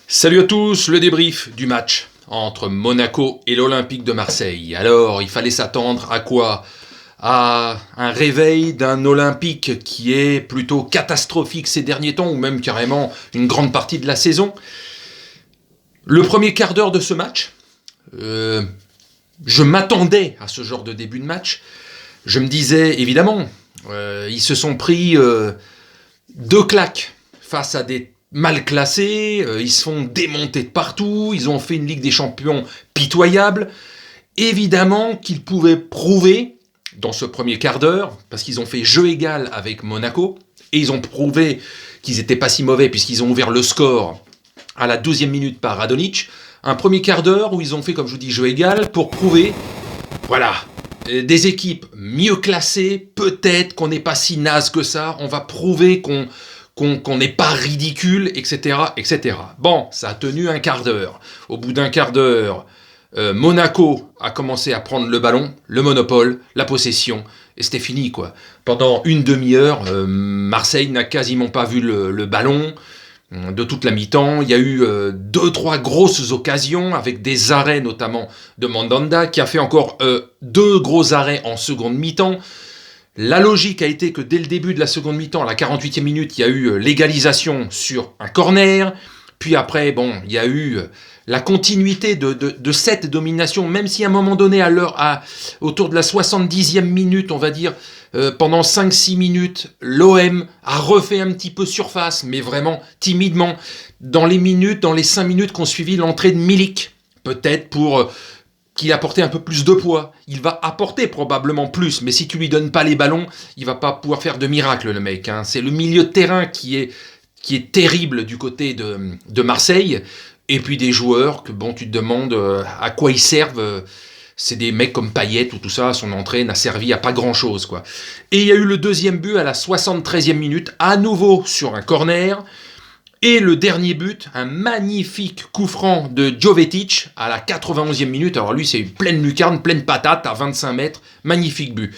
Salut à tous, le débrief du match entre Monaco et l'Olympique de Marseille. Alors, il fallait s'attendre à quoi? À un réveil d'un Olympique qui est plutôt catastrophique ces derniers temps, ou même carrément une grande partie de la saison. Le premier quart d'heure de ce match, je m'attendais à ce genre de début de match. Je me disais, évidemment, ils se sont pris deux claques face à des mal classés, ils se font démonter de partout, ils ont fait une Ligue des Champions pitoyable. Évidemment qu'ils pouvaient prouver, dans ce premier quart d'heure, parce qu'ils ont fait jeu égal avec Monaco, et ils ont prouvé qu'ils n'étaient pas si mauvais, puisqu'ils ont ouvert le score à la 12e minute par Radonjic, un premier quart d'heure où ils ont fait, comme je vous dis, jeu égal, pour prouver, voilà, des équipes mieux classées, peut-être qu'on n'est pas si naze que ça, on va prouver qu'on n'est pas ridicule, etc., etc. Bon, ça a tenu un quart d'heure. Au bout d'un quart d'heure, Monaco a commencé à prendre le ballon, le monopole, la possession, et c'était fini, quoi. Pendant une demi-heure, Marseille n'a quasiment pas vu le ballon de toute la mi-temps. Il y a eu 2-3 grosses occasions, avec des arrêts notamment de Mandanda, qui a fait encore 2 gros arrêts en seconde mi-temps. La logique a été que dès le début de la seconde mi-temps, à la 48e minute, il y a eu l'égalisation sur un corner. Puis après, bon, il y a eu la continuité de cette domination, même si à un moment donné, autour de la 70e minute, on va dire, pendant 5-6 minutes, l'OM a refait un petit peu surface, mais vraiment timidement, dans les 5 minutes qu'ont suivi l'entrée de Milik. Peut-être pour qu'il apportait un peu plus de poids. Il va apporter probablement plus, mais si tu lui donnes pas les ballons, il va pas pouvoir faire de miracle, le mec. Hein. C'est le milieu de terrain qui est terrible du côté de Marseille, et puis des joueurs que, bon, tu te demandes à quoi ils servent. C'est des mecs comme Payet ou tout ça, son entrée n'a servi à pas grand-chose, quoi. Et il y a eu le deuxième but à la 73e minute, à nouveau sur un corner. Et le dernier but, un magnifique coup franc de Jovetic à la 91e minute. Alors lui, c'est une pleine lucarne, pleine patate à 25 mètres. Magnifique but.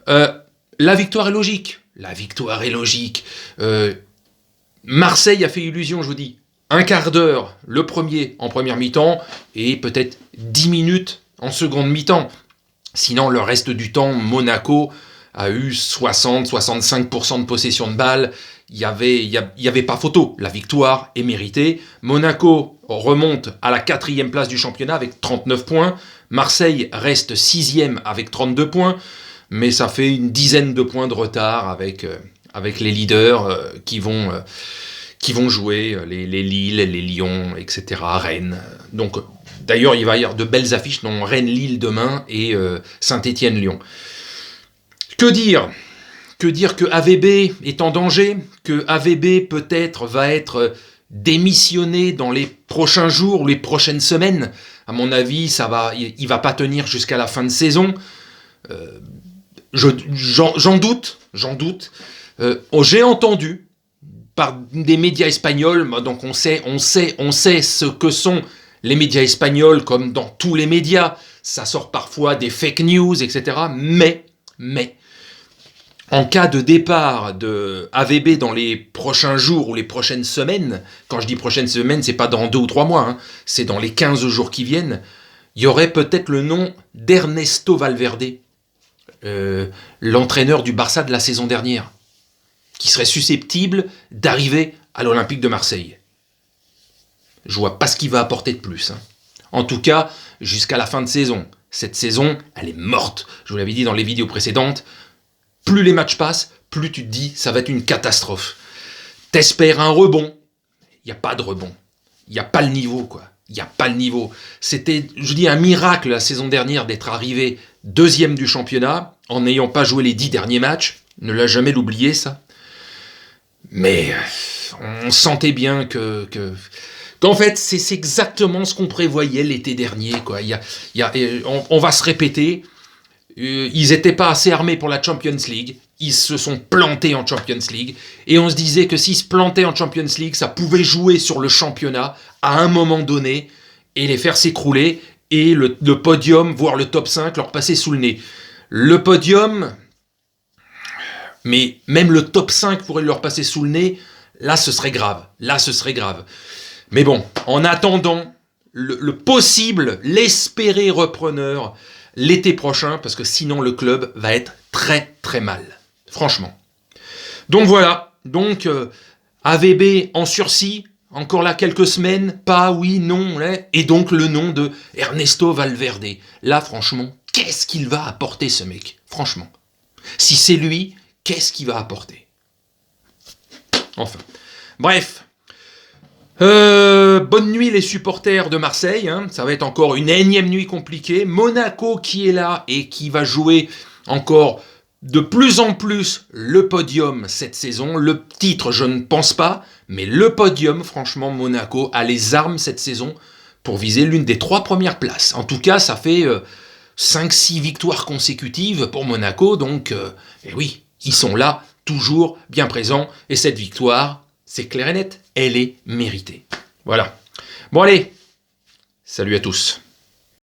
La victoire est logique. La victoire est logique. Marseille a fait illusion, je vous dis. Un quart d'heure, le premier en première mi-temps, et peut-être 10 minutes en seconde mi-temps. Sinon, le reste du temps, Monaco a eu 60-65% de possession de balle. Il y avait pas photo. La victoire est méritée. Monaco remonte à la 4e place du championnat avec 39 points. Marseille reste 6e avec 32 points. Mais ça fait une dizaine de points de retard avec les leaders qui vont jouer, les Lille, les Lyon, etc., Rennes. Donc, d'ailleurs, il va y avoir de belles affiches, dont Rennes-Lille demain et Saint-Étienne-Lyon. Que dire que AVB est en danger, que AVB peut-être va être démissionné dans les prochains jours ou les prochaines semaines. À mon avis, il va pas tenir jusqu'à la fin de saison. J'en doute. J'ai entendu par des médias espagnols, donc on sait ce que sont les médias espagnols, comme dans tous les médias. Ça sort parfois des fake news, etc. Mais en cas de départ de AVB dans les prochains jours ou les prochaines semaines, quand je dis prochaines semaines, c'est pas dans 2 ou 3 mois, hein, c'est dans les 15 jours qui viennent, il y aurait peut-être le nom d'Ernesto Valverde, l'entraîneur du Barça de la saison dernière, qui serait susceptible d'arriver à l'Olympique de Marseille. Je vois pas ce qu'il va apporter de plus. Hein. En tout cas, jusqu'à la fin de saison. Cette saison, elle est morte. Je vous l'avais dit dans les vidéos précédentes. Plus les matchs passent, plus tu te dis ça va être une catastrophe. T'espères un rebond. Il n'y a pas de rebond. Il n'y a pas le niveau, quoi. Il n'y a pas le niveau. C'était, je dis, un miracle la saison dernière d'être arrivé 2e du championnat en n'ayant pas joué les 10 derniers matchs. Ne l'a jamais l'oublier, ça. Mais on sentait bien qu'en fait, c'est exactement ce qu'on prévoyait l'été dernier, quoi. On va se répéter. Ils n'étaient pas assez armés pour la Champions League. Ils se sont plantés en Champions League. Et on se disait que s'ils se plantaient en Champions League, ça pouvait jouer sur le championnat à un moment donné et les faire s'écrouler et le podium, voire le top 5, leur passer sous le nez. Le podium, mais même le top 5 pourrait leur passer sous le nez. Là, ce serait grave. Mais bon, en attendant le possible, l'espéré repreneur l'été prochain, parce que sinon le club va être très très mal, franchement. Donc voilà, donc AVB en sursis, encore là quelques semaines, pas, oui, non, et donc le nom de Ernesto Valverde. Là, franchement, qu'est-ce qu'il va apporter ce mec? Franchement. Si c'est lui, qu'est-ce qu'il va apporter? Enfin. Bref. Bonne nuit les supporters de Marseille, hein. Ça va être encore une énième nuit compliquée. Monaco qui est là et qui va jouer encore de plus en plus le podium cette saison. Le titre, je ne pense pas, mais le podium, franchement, Monaco a les armes cette saison pour viser l'une des 3 premières places. En tout cas, ça fait 5-6 victoires consécutives pour Monaco, donc et oui, ils sont là, toujours bien présents, et cette victoire, c'est clair et net, elle est méritée. Voilà. Bon allez, salut à tous.